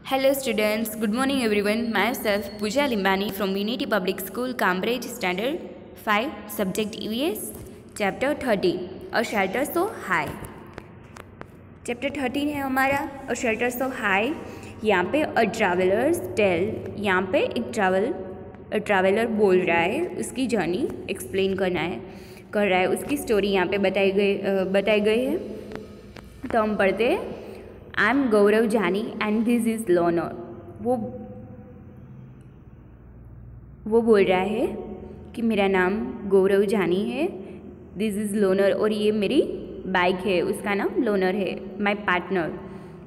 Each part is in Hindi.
Hello students, good morning everyone. Myself Pooja Limbani from Unity Public School, Cambridge, Standard 5, Subject EVS, Chapter 13, A Shelter So High. Chapter 13 है हमारा A Shelter So High. यहाँ पे A Traveler's Tale, यहाँ पे एक ट्रैवलर बोल रहा है, उसकी जर्नी एक्सप्लेन कर रहा है, उसकी स्टोरी यहाँ पे बताई गई है. तो हम पढ़ते हैं. आई एम गौरव जानी एंड दिस इज़ लोनर. वो बोल रहा है कि मेरा नाम गौरव जानी है, दिस इज़ लोनर, और ये मेरी बाइक है, उसका नाम लोनर है. My partner,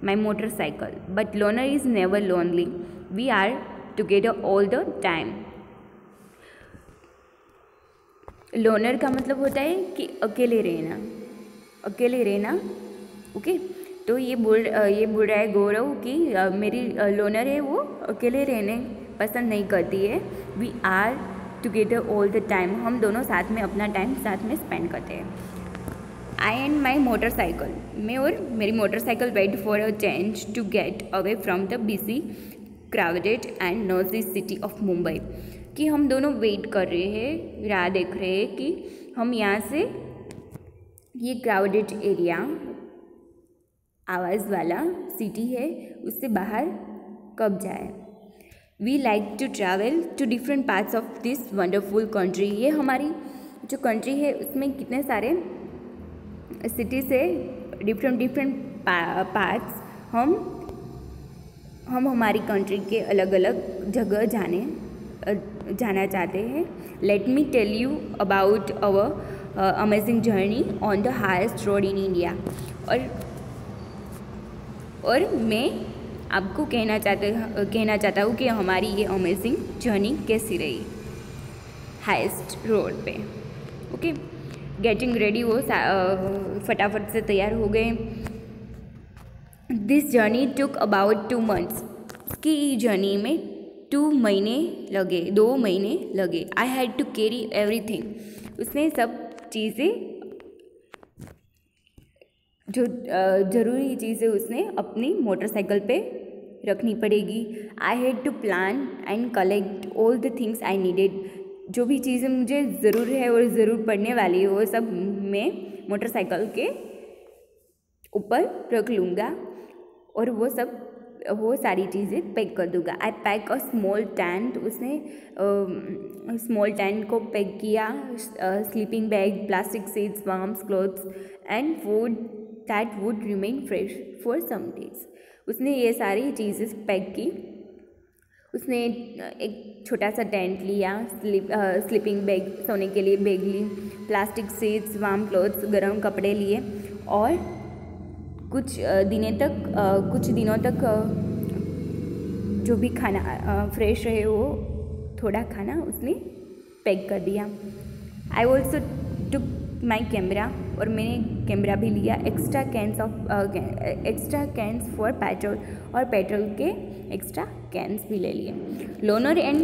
my motorcycle, but Loner is never lonely, we are together all the time. Loner का मतलब होता है कि अकेले रहना. ओके. तो ये बोल रहा है गौरव कि मेरी लोनर है, वो अकेले रहने पसंद नहीं करती है. We are together all the time, हम दोनों साथ में अपना टाइम साथ में स्पेंड करते हैं. आई एंड माई मोटरसाइकिल, मैं और मेरी motorcycle wait for a change to get away from the busy crowded and noisy city of Mumbai. कि हम दोनों वेट कर रहे हैं, राह देख रहे हैं कि हम यहाँ से ये क्राउडेड एरिया, आवाज़ वाला सिटी है, उससे बाहर कब जाए. We like to travel to different parts of this wonderful country. ये हमारी जो कंट्री है उसमें कितने सारे सिटी से डिफरेंट पार्ट्स हम हमारी कंट्री के अलग अलग जगह जाना चाहते हैं. Let me tell you about our amazing journey on the highest road in India. और मैं आपको कहना चाहता हूँ कि हमारी ये अमेजिंग जर्नी कैसी रही हाईएस्ट रोड पे. ओके. गेटिंग रेडी, वो फटाफट से तैयार हो गए. This journey took about 2 months. इसकी जर्नी में 2 महीने लगे. I had to carry everything. उसने सब चीज़ें, जो ज़रूरी चीज़ें उसने अपनी मोटरसाइकिल पे रखनी पड़ेगी. I had to plan and collect all the things I needed. जो भी चीज़ें मुझे ज़रूर है और ज़रूर पड़ने वाली है वो सब मैं मोटरसाइकिल के ऊपर रख लूँगा और वो सारी चीज़ें पैक कर दूँगा. I pack a small tent. उसने स्मॉल टेंट को पैक किया. Sleeping bag, plastic sheets, warms clothes and food that would remain fresh for some days. उसने ये सारी चीज़ें पैक की. उसने एक छोटा सा टेंट लिया, स्लीपिंग बैग, सोने के लिए बैग ली, प्लास्टिक सीट्स, वार्म क्लोथ्स, गर्म कपड़े लिए, और कुछ दिनों तक जो भी खाना फ्रेश रहे वो थोड़ा खाना उसने पैक कर दिया. I also took my camera, और मैंने कैमरा भी लिया. एक्स्ट्रा कैंस फॉर पेट्रोल, और पेट्रोल के एक्स्ट्रा कैंस भी ले लिए. Loner and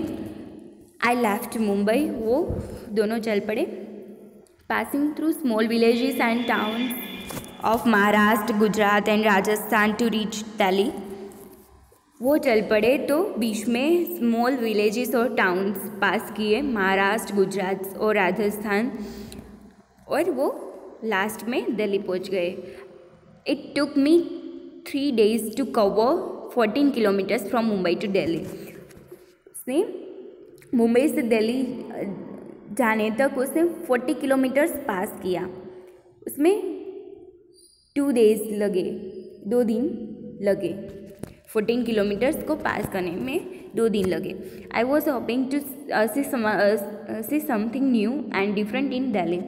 I left Mumbai. वो दोनों चल पड़े. Passing through small villages and towns of Maharashtra, Gujarat and Rajasthan to reach Delhi. वो चल पड़े तो बीच में स्मॉल विलेजेस और टाउन्स पास किए, महाराष्ट्र, गुजरात और राजस्थान, और वो लास्ट में दिल्ली पहुंच गए. It took me 3 days to cover 14 kilometers from Mumbai to Delhi. उसने मुंबई से दिल्ली जाने तक उसने 40 kilometers पास किया. उसमें 2 days लगे, 2 दिन लगे. 14 kilometers को पास करने में 2 दिन लगे. I was hoping to see something new and different in Delhi.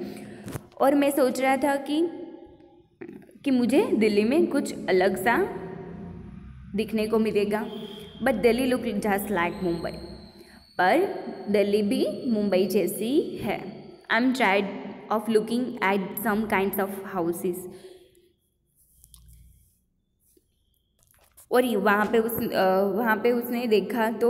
और मैं सोच रहा था कि मुझे दिल्ली में कुछ अलग सा दिखने को मिलेगा. But Delhi look just like Mumbai. पर दिल्ली भी मुंबई जैसी है. I am tired of looking at some kinds of houses. और वहाँ पे उसने देखा तो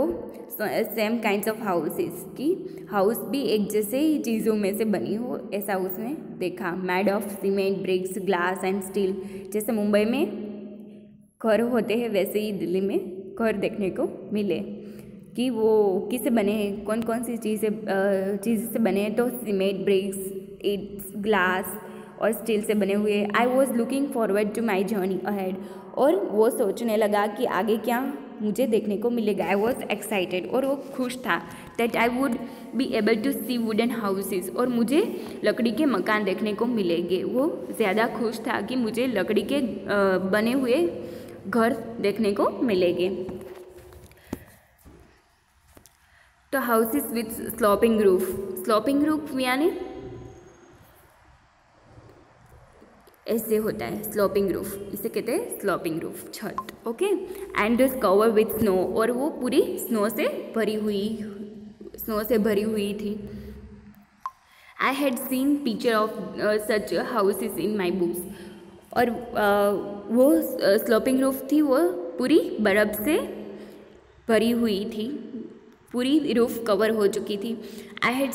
सेम काइंड्स ऑफ हाउसेस की हाउस भी एक जैसे ही चीज़ों में से बनी हो, ऐसा उसने देखा. Made of cement, bricks, glass and steel. जैसे मुंबई में घर होते हैं वैसे ही दिल्ली में घर देखने को मिले कि वो किससे बने हैं, कौन कौन सी चीज़ से बने हैं। तो सीमेंट, ब्रिक्स, ईट्स, ग्लास और स्टील से बने हुए। I was looking forward to my journey ahead, और वो सोचने लगा कि आगे क्या मुझे देखने को मिलेगा। आई वॉज एक्साइटेड, और वो खुश था that I would be able to see wooden houses, और मुझे लकड़ी के मकान देखने को मिलेंगे। वो ज़्यादा खुश था कि मुझे लकड़ी के बने हुए घर देखने को मिलेंगे। तो houses with sloping roof, sloping roof यानी ऐसे होता है स्लोपिंग रूफ, इसे कहते हैं स्लोपिंग रूफ, छत। Okay, and cover with snow, और वो पूरी स्नो से भरी हुई थी। I had seen picture of such houses in my books, और वो स्लोपिंग रूफ थी, वो पूरी बर्फ़ से भरी हुई थी, पूरी रूफ कवर हो चुकी थी। I had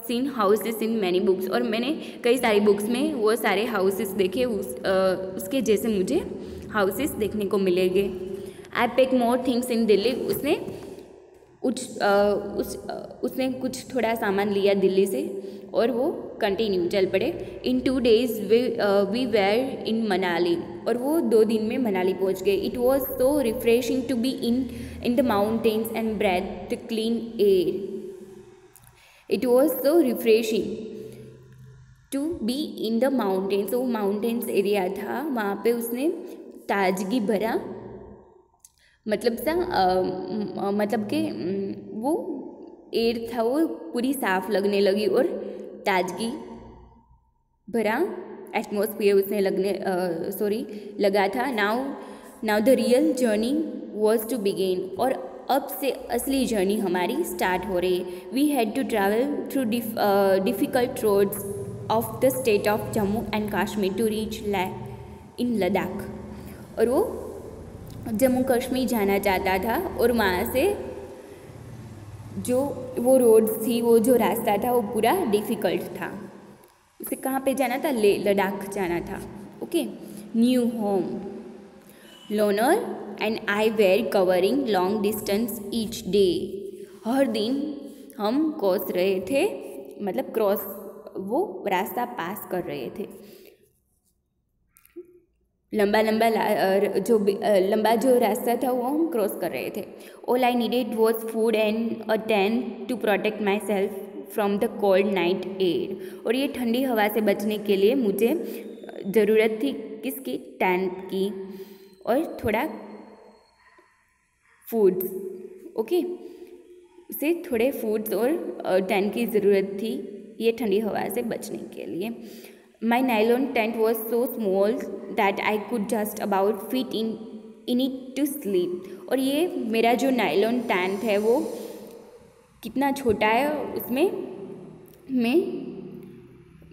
seen houses in many books, और मैंने कई सारी बुक्स में वो सारे हाउसेस देखे, उसके जैसे मुझे हाउसेस देखने को मिलेंगे। I pack more things in Delhi, उसने कुछ थोड़ा सामान लिया दिल्ली से, और वो कंटिन्यू चल पड़े। In 2 days we were in Manali, और वो 2 दिन में मनाली पहुंच गए। It was so refreshing to be in the mountains and breathe the clean air. It was so refreshing to be in the mountains, वो माउंटेन्स एरिया था, वहाँ पे उसने ताजगी भरा, मतलब कि वो एयर था वो पूरी साफ लगने लगी, और ताजगी भरा एटमॉस्फेयर उसने लगा था। Now the real journey was to begin, और अब से असली जर्नी हमारी स्टार्ट हो रही है। We had to travel through difficult roads of the state of Jammu and Kashmir to reach in Ladakh, और वो जम्मू कश्मीर जाना चाहता था, और वहाँ से जो वो रोड थी, वो जो रास्ता था, वो पूरा डिफ़िकल्ट था। उसे कहाँ पे जाना था? लद्दाख जाना था। Okay, new home, loner and I were covering long distance each day. हर दिन हम क्रॉस रहे थे, मतलब वो रास्ता पास कर रहे थे। लंबा जो रास्ता था वो हम क्रॉस कर रहे थे। All I needed was food and a tent to protect myself from the cold night air, और ये ठंडी हवा से बचने के लिए मुझे ज़रूरत थी किसकी? टेंट की, और थोड़ा फूड्स। ओके, उसे थोड़े फूड्स और टेंट की ज़रूरत थी ये ठंडी हवा से बचने के लिए। My nylon tent was so small that I could just about fit in it to sleep. और ये मेरा जो नायलॉन टेंट है वो कितना छोटा है, उसमें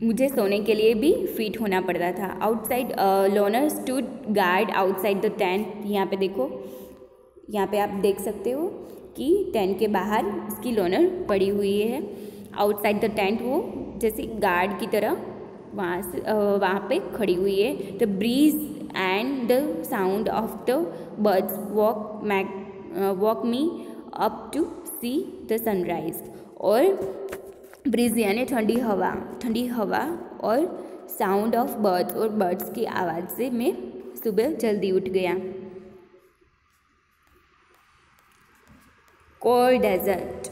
मुझे सोने के लिए भी फिट होना पड़ता था। Outside Loner stood guard outside the tent. यहाँ पे देखो, यहाँ पे आप देख सकते हो कि टेंट के बाहर उसकी लोनर पड़ी हुई है। आउटसाइड द टेंट वो जैसे गार्ड की तरह वहाँ पे खड़ी हुई है। The breeze and the sound of the birds woke me up to see the sunrise. और ब्रीज यानी ठंडी हवा और साउंड ऑफ बर्ड्स, और बर्ड्स की आवाज़ से मैं सुबह जल्दी उठ गया। Cold desert,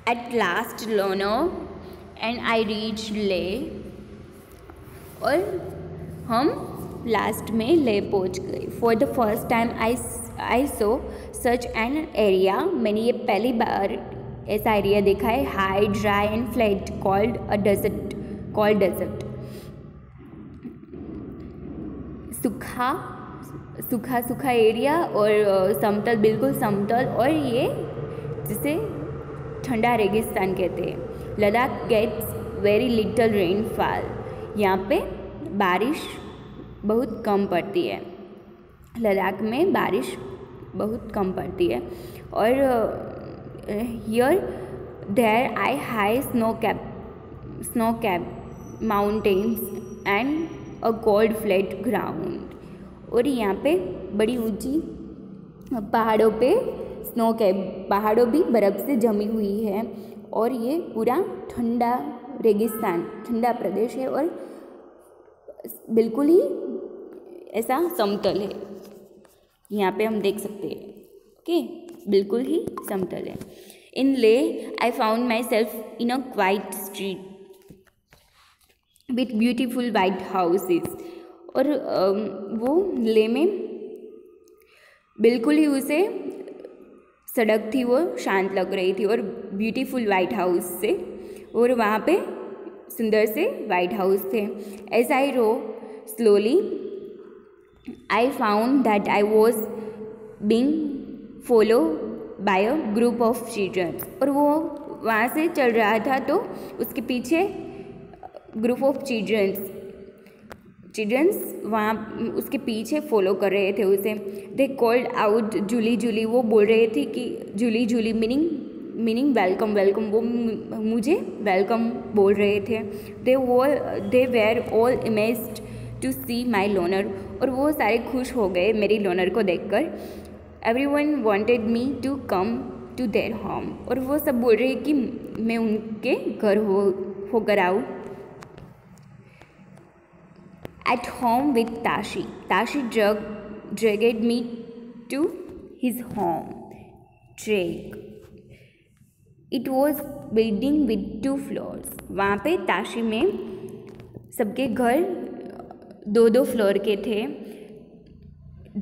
at last Loner and I reach Leh, और हम लास्ट में ले पहुंच गए। For the first time I saw such an area, मैंने ये पहली बार ऐसा एरिया देखा है। High, dry and flat, cold desert. सूखा एरिया और समतल, बिल्कुल समतल, और ये जिसे ठंडा रेगिस्तान कहते हैं। Ladakh gets very little rainfall, यहाँ पे बारिश बहुत कम पड़ती है। लद्दाख में बारिश बहुत कम पड़ती है। और here there I high snow cap mountains and a cold flat ground, और यहाँ पे बड़ी ऊंची पहाड़ों पे स्नो के पहाड़ों भी बर्फ़ से जमी हुई है और ये पूरा ठंडा रेगिस्तान ठंडा प्रदेश है और बिल्कुल ही ऐसा समतल है। यहाँ पे हम देख सकते हैं ओके बिल्कुल ही समतल है। इन ले I found my self in a quite street with beautiful white houses. और वो ले में बिल्कुल ही उसे सड़क थी वो शांत लग रही थी और ब्यूटीफुल वाइट हाउस से और वहाँ पे सुंदर से वाइट हाउस थे। As I rode slowly I found that I was being follow by a group of children. और वो वहाँ से चल रहा था तो उसके पीछे ग्रुप ऑफ चिल्ड्रंस वहाँ उसके पीछे फॉलो कर रहे थे उसे। They called out julley julley. वो बोल रहे थे कि julley julley meaning welcome welcome. वो मुझे वेलकम बोल रहे थे। They were all amazed to see my Loner. और वो सारे खुश हो गए मेरी लोनर को देखकर। Everyone wanted me to come to their home. और वो सब बोल रहे कि मैं उनके घर होकर आऊँ। At home with Tashi. Tashi dragged me to his home. Drag. It was building with 2 floors. वहाँ पे ताशी में सबके घर 2-2 फ्लोर के थे।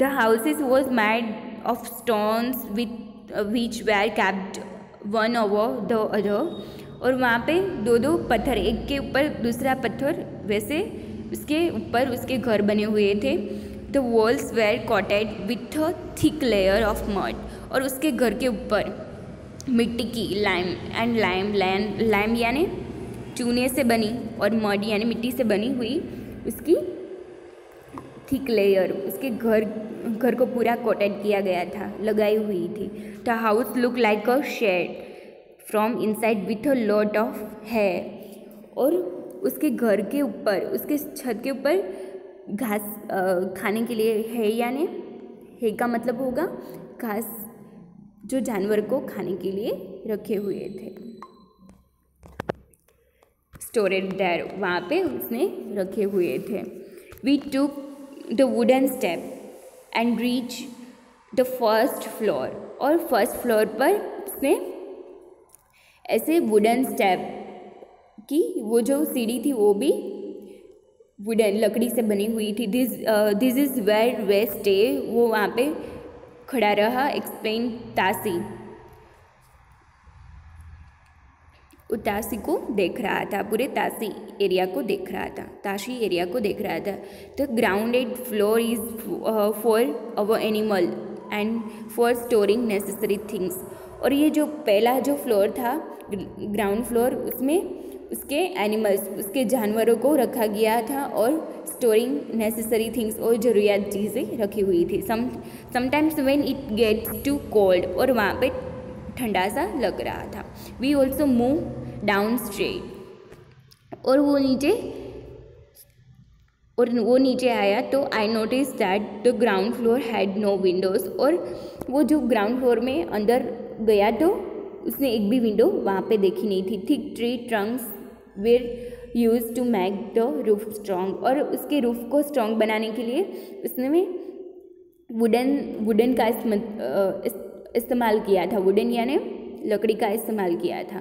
The houses was made of stones which were kept one over the other. और वहाँ पे 2-2 पत्थर एक के ऊपर दूसरा पत्थर वैसे उसके ऊपर उसके घर बने हुए थे। The walls were coated with a thick layer of mud. और उसके घर के ऊपर मिट्टी की लाइम यानी चूने से बनी और मड यानी मिट्टी से बनी हुई उसकी थिक लेयर उसके घर को पूरा कोटेड किया गया था लगाई हुई थी। The house look like a shed from inside with a lot of hair. और उसके घर के ऊपर उसके छत के ऊपर घास खाने के लिए है यानी है का मतलब होगा घास जो जानवर को खाने के लिए रखे हुए थे। स्टोरेड देयर वहाँ पे उसने रखे हुए थे। We took the wooden step and reach the first floor. और फर्स्ट फ्लोर पर उसने ऐसे वुडन स्टेप कि वो जो सीढ़ी थी वो भी वुडन लकड़ी से बनी हुई थी। This is where we stay. वो वहाँ पे खड़ा रहा। एक्सप्लेन तासी। वो तासी को देख रहा था पूरे तासी एरिया को देख रहा था ताशी एरिया को देख रहा था। The grounded floor is for our animal and for storing necessary things. और ये जो पहला जो फ्लोर था ग्राउंड फ्लोर उसमें उसके एनिमल्स उसके जानवरों को रखा गया था और स्टोरिंग नेसेसरी थिंग्स और ज़रूरियात चीज़ें रखी हुई थी। Sometimes when it gets too cold. और वहाँ पे ठंडा सा लग रहा था। We also move down straight. और वो नीचे आया तो I notice that the ground floor had no windows. और वो जो ग्राउंड फ्लोर में अंदर गया तो उसने एक भी विंडो वहाँ पे देखी नहीं थी। Thick tree trunks were use to make the roof strong. और उसके रूफ को स्ट्रॉन्ग बनाने के लिए उसने वुडन का इस्तेमाल किया था। वुडन यानी लकड़ी का इस्तेमाल किया था।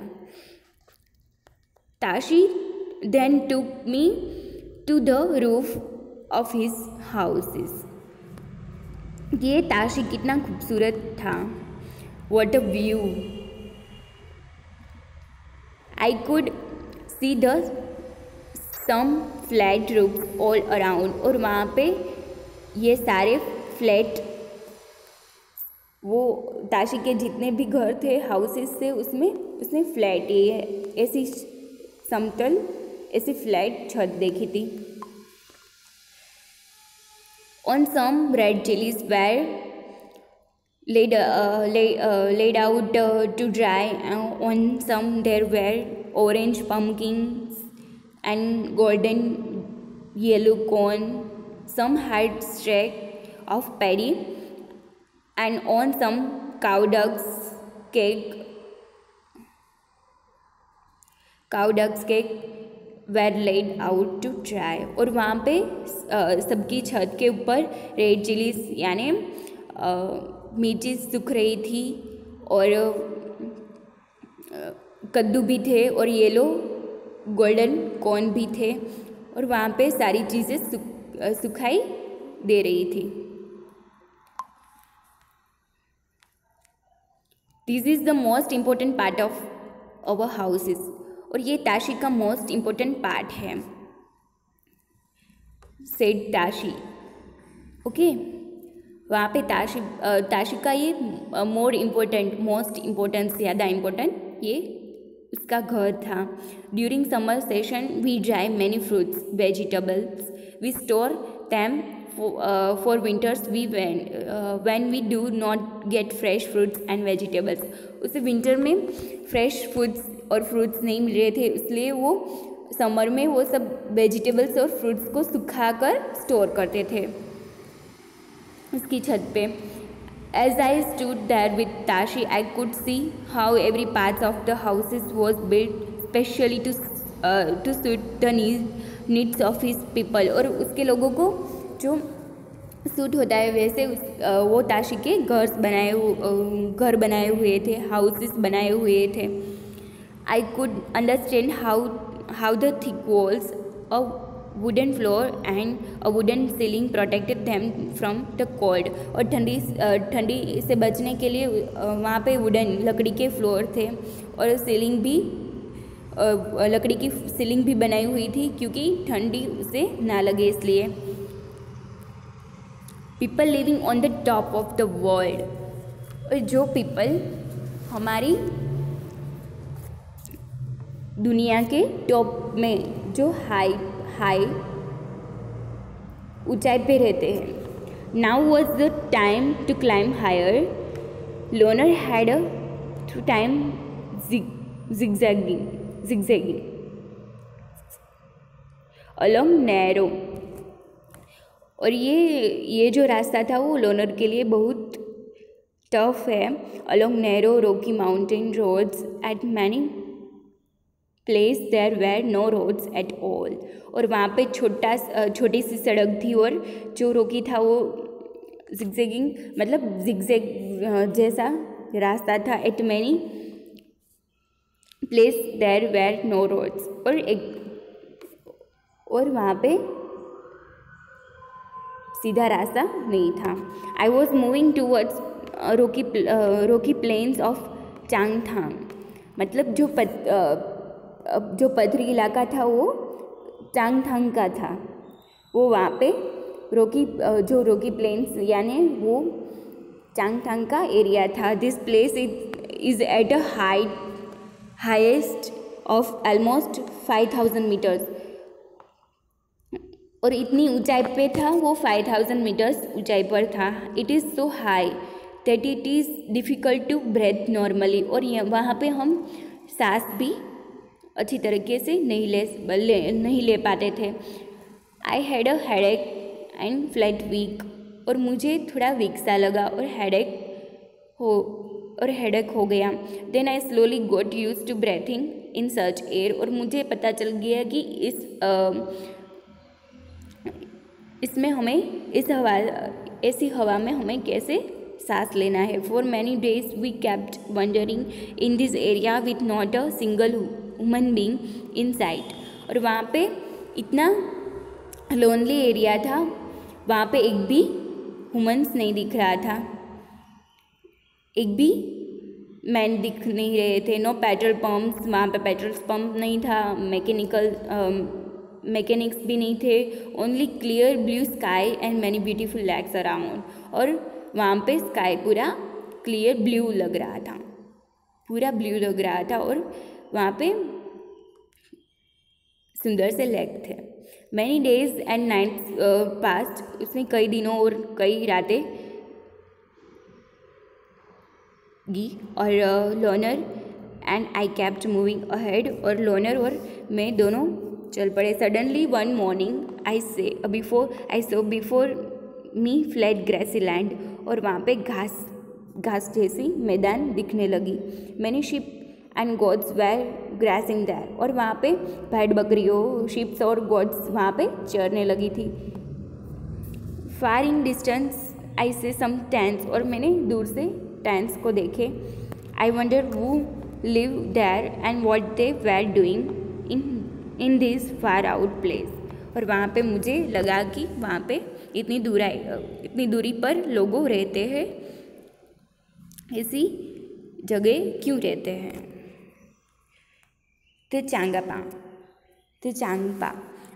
Tashi then took me to the roof of his houses. ये ताशी कितना खूबसूरत था। What a view. I could see the some flat roofs all around। और वहाँ पे ये सारे फ्लैट वो ताशी के जितने भी घर थे हाउसेस से उसने फ्लैट ये ऐसी समतल ऐसी फ्लैट छत देखी थी। On some red chilies were laid out to dry. On some there were orange pumpkins and golden yellow corn. Some had stacks of paddy and on some cow ducks cake were laid out to dry। और वहाँ पे सबकी छत के ऊपर रेड चिलीज यानी मिर्ची सूख रही थी और कद्दू भी थे और येलो गोल्डन कॉर्न भी थे और वहाँ पे सारी चीज़ें सुखाई दे रही थी। This is the most important part of our houses. और ये ताशी का मोस्ट इम्पोर्टेंट पार्ट है, सेड ताशी। ओके, वहाँ पे ताशी का ये मोस्ट इम्पोर्टेंट ज़्यादा इम्पोर्टेंट ये उसका घर था। During summer session we dry many fruits vegetables we store them for winters when we do not get fresh fruits and vegetables. उसे विंटर में फ्रेश फूड्स और फ्रूट्स नहीं मिल रहे थे, इसलिए वो समर में वो सब वेजिटेबल्स और फ्रूट्स को सुखाकर स्टोर करते थे उसकी छत पे। As I stood there with Tashi, I could see how every part of the houses was built specially to suit the needs of his people। और उसके लोगों को जो सूट होता है वैसे वो ताशी के घर बनाए हुए थे, हाउसेस बनाए हुए थे। I could understand how the thick walls, a wooden floor and a wooden ceiling protected them from the cold। और ठंडी से बचने के लिए वहाँ पे वुडन लकड़ी के फ्लोर थे और सीलिंग भी लकड़ी की सीलिंग भी बनाई हुई थी क्योंकि ठंडी उसे ना लगे इसलिए। People living on the top of the world. और जो पीपल हमारी दुनिया के टॉप में जो हाई ऊंचाई पे रहते हैं। Now was the time to climb higher. Loner had a through time zigzagging along narrow। और ये जो रास्ता था वो लोनर के लिए बहुत टफ है। along narrow rocky mountain roads at many place there were no roads at all। और वहाँ पे छोटी सी सड़क थी और जो रोकी था वो जिगजैगिंग मतलब जिगजैग जैसा रास्ता था। At many place there were no roads. और वहाँ पे सीधा रास्ता नहीं था। I was moving towards rocky plains of Changthang. मतलब जो पथरी इलाका था वो चांगथांग का था। वो वहाँ पे रोकी प्लेन्स यानी वो चांगथांग का एरिया था। This place is at a highest of almost 5000 metres. और इतनी ऊंचाई पे था वो 5000 मीटर्स ऊंचाई पर था। It is so high that it is difficult to breathe normally. और वहाँ पे हम सांस भी अच्छी तरीके से नहीं ले पाते थे। I had a headache and flat weak. और मुझे थोड़ा वीक सा लगा और हेडेक हो गया। Then I slowly got used to breathing in such air. और मुझे पता चल गया कि इसमें हमें ऐसी हवा में हमें कैसे सांस लेना है। For many days we kept wandering in this area with not a single human being in sight. और वहाँ पे इतना लोनली एरिया था, वहाँ पे एक भी ह्यूमन्स नहीं दिख रहा था, एक भी मैन दिख नहीं रहे थे। नो पेट्रोल पम्प्स, वहाँ पे पेट्रोल पंप नहीं था। मैकेनिक्स भी नहीं थे। Only clear blue sky and many beautiful lakes around. और वहाँ पे स्काई पूरा क्लियर ब्लू लग रहा था, पूरा ब्लू लग रहा था। और वहाँ पे सुंदर से लेक थे। Many days and nights passed. उसमें कई दिनों और कई रातें गी। और Loner and I kept moving ahead. और लोनर और मैं दोनों चल पड़े। Suddenly one morning I saw before me flat grassy land और वहाँ पे घास जैसी मैदान दिखने लगी। Many sheep and goats were grazing there, और वहाँ पे भेड़ बकरियों, शिप्स और गोड्स वहाँ पे चरने लगी थी। फार इन डिस्टेंस आई से सम टेंट्स, और मैंने दूर से टेंट्स को देखे। I wonder who live there and what they were doing in this far out place, और वहाँ पे मुझे लगा कि वहाँ पे इतनी दूरी पर लोग रहते हैं, इसी जगह क्यों रहते हैं। Changpa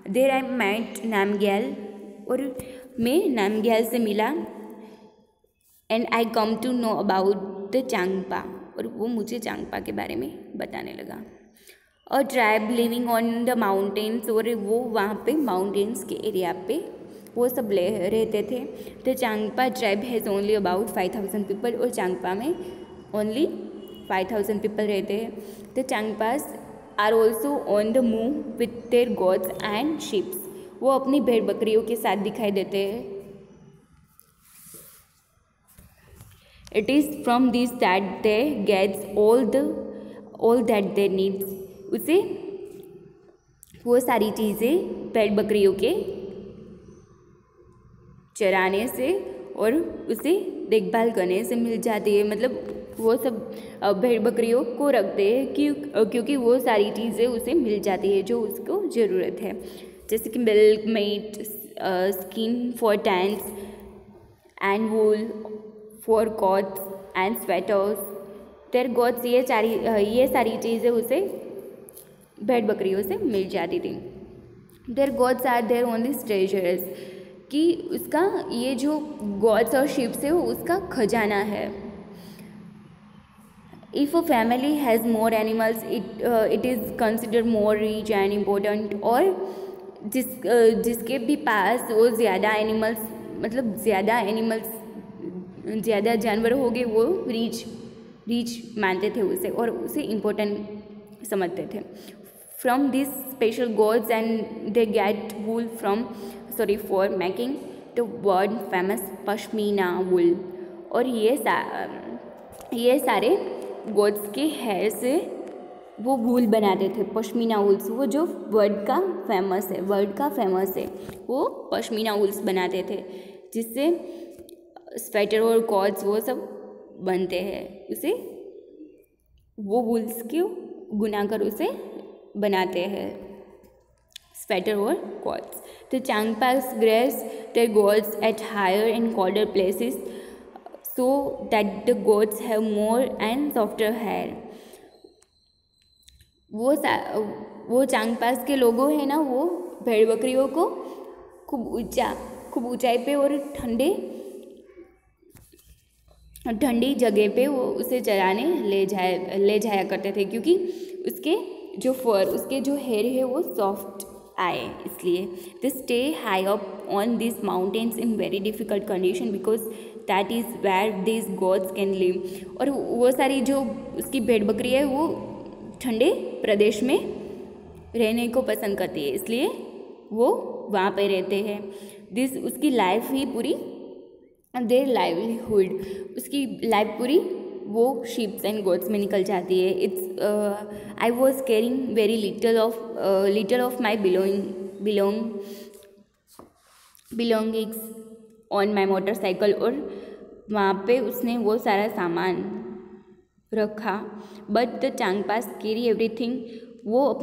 there I met Namgyal, और मैं नामग्याल से मिला। And I came to know about the Changpa, और वो मुझे चांगपा के बारे में बताने लगा। और tribe living on the mountains, और वो वहाँ पे माउंटेन्स के एरिया पे वो सब रहते थे। The Changpa tribe has only about 5000 people, और चांगपा में ओनली 5000 पीपल रहते हैं। The Changpas are also on the move with their goats and sheeps, वो अपनी भेड़ बकरियों के साथ दिखाई देते हैं। It is from this that they gets all that they needs, उसे वो सारी चीज़ें भेड़ बकरियों के चराने से और उसे देखभाल करने से मिल जाती है। मतलब वो सब भेड़ बकरियों को रखते हैं क्योंकि वो सारी चीज़ें उसे मिल जाती है जो उसको ज़रूरत है, जैसे कि milk, meat, skin for tents and wool for coats and sweaters, their goats, ये सारी चीज़ें उसे भेड़ बकरियों से मिल जाती थी। Their goats are their only treasures, कि उसका ये जो गॉड्स और शिप्स है वो उसका खजाना है। If a family has more animals it is consider more rich and important, और जिसके भी पास वो ज़्यादा एनिमल्स, मतलब ज़्यादा जानवर हो गए, वो रिच मानते थे उसे और उसे इम्पोर्टेंट समझते थे। From this special goats and they get wool for making the world famous pashmina wool, और ये सारे गॉड्स के हेयर से वो वूल बनाते थे, पश्मीना वूल्स, वो जो वर्ल्ड का फेमस है वो पश्मीना वूल्स बनाते थे, जिससे स्वेटर और कॉट्स वो सब बनते हैं। उसे वो वूल्स को गुना कर उसे बनाते हैं स्वेटर और coats. The Changpas graze their goats at higher and colder places so that the goats have more and softer hair। वो चांगपास के लोगों हैं ना, वो भेड़ बकरियों को खूब ऊंचाई पे और ठंडी जगह पे वो उसे चराने ले जाया करते थे, क्योंकि उसके जो हेयर है वो सॉफ्ट आए, इसलिए they stay high up on this mountains in very difficult condition because that is where this goats can live. और वो सारी जो उसकी भेड़ बकरी है वो ठंडे प्रदेश में रहने को पसंद करती है, इसलिए वो वहाँ पे रहते हैं। उसकी लाइफ ही पूरी, देयर लाइवलीहुड, उसकी लाइफ पूरी वो शीप्स एंड गोट्स में निकल जाती है। I was carrying very little of my belongings on my motorcycle, और वहाँ पे उसने वो सारा सामान रखा। But the Changpas carry everything, वो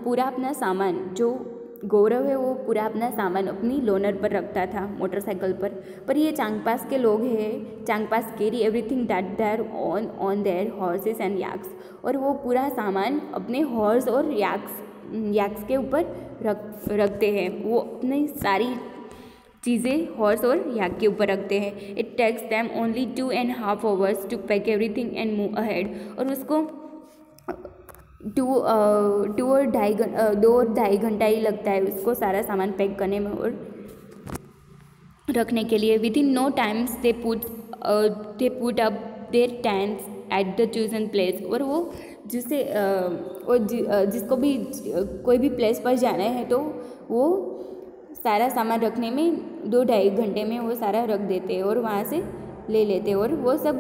पूरा अपना सामान, जो गौरव है वो पूरा अपना सामान अपनी लोनर पर रखता था, मोटरसाइकिल पर ये चांगपास के लोग हैं, Changpas carry everything that their on their horses and yaks, और वो पूरा सामान अपने हॉर्स और याक्स के ऊपर रखते हैं। वो अपनी सारी चीज़ें हॉर्स और याक के ऊपर रखते हैं। It takes them only 2.5 hours to pack everything and move ahead, और उसको 2 और ढाई घंटा ही लगता है उसको सारा सामान पैक करने में और रखने के लिए। Within no times they put up their tents at the chosen place, और वो जिसको भी कोई भी प्लेस पर जाना है तो वो सारा सामान रखने में 2-2.5 घंटे में वो सारा रख देते हैं और वहाँ से ले लेते हैं। और वो सब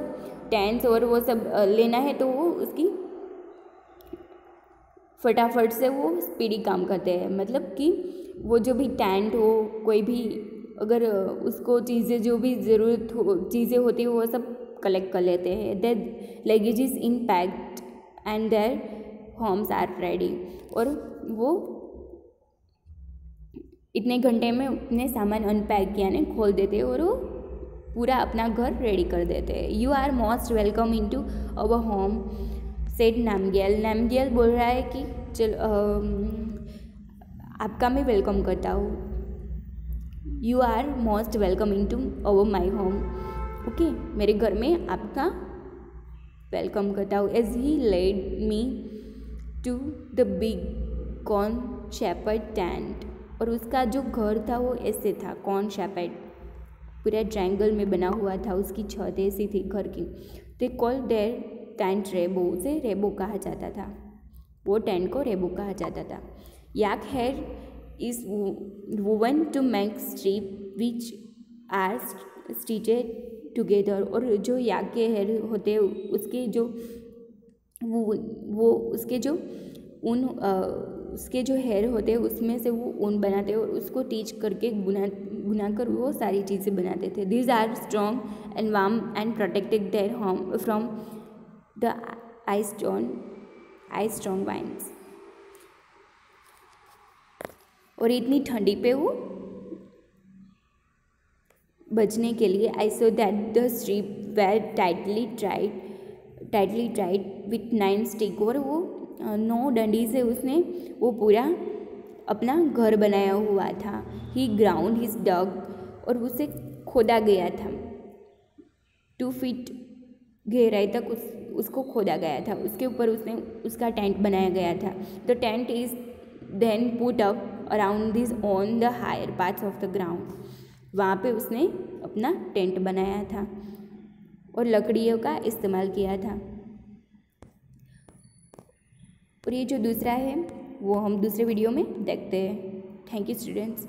टेंट्स और वो सब लेना है तो वो उसकी फटाफट से वो स्पीडी काम करते हैं। मतलब कि वो जो भी टेंट हो, कोई भी अगर उसको चीज़ें जो भी ज़रूरत हो चीज़ें होती है वो सब कलेक्ट कर लेते हैं। Their luggage is in packed and their homes are ready. और वो इतने घंटे में उतने सामान अनपैक यानी खोल देते हैं और वो पूरा अपना घर रेडी कर देते हैं। You are most welcome in to our home said Namgyal. Namgyal बोल रहा है कि चलो आपका मैं वेलकम करता हूँ। You are most welcome in to our my home. Okay, मेरे घर में आपका वेलकम करता हूँ। As he led me to the big cone shaped tent. और उसका जो घर था वो ऐसे था, कॉर्न शेपर्ड, पूरा ट्रायंगल में बना हुआ था, उसकी छत ऐसी थी घर की। They call their tent rebo. उसे रेबो कहा जाता था, वो टेंट को रेबो कहा जाता था। Yak hair is woven to make strip which are stitched together. और जो याक के हेयर होते हैं उसके जो वो उसके जो ऊन उसके जो हेयर होते हैं उसमें से वो ऊन बनाते हैं और उसको टीच करके बुनाकर वो सारी चीज़ें बनाते थे। These are strong and warm and protected their home from the ice strong winds. और इतनी ठंडी पे वो बचने के लिए I so that the strip were tightly tied with 9 stick. और वो 9 डंडी से उसने वो पूरा अपना घर बनाया हुआ था। ही ग्राउंड हिज डग। और उसे खोदा गया था 2 फीट गहराई तक उसको खोदा गया था। उसके ऊपर उसने उसका टेंट बनाया गया था। The tent is then put up around this on the higher parts of the ground. वहाँ पे उसने अपना टेंट बनाया था और लकड़ियों का इस्तेमाल किया था। और ये जो दूसरा है वो हम दूसरे वीडियो में देखते हैं। Thank you students.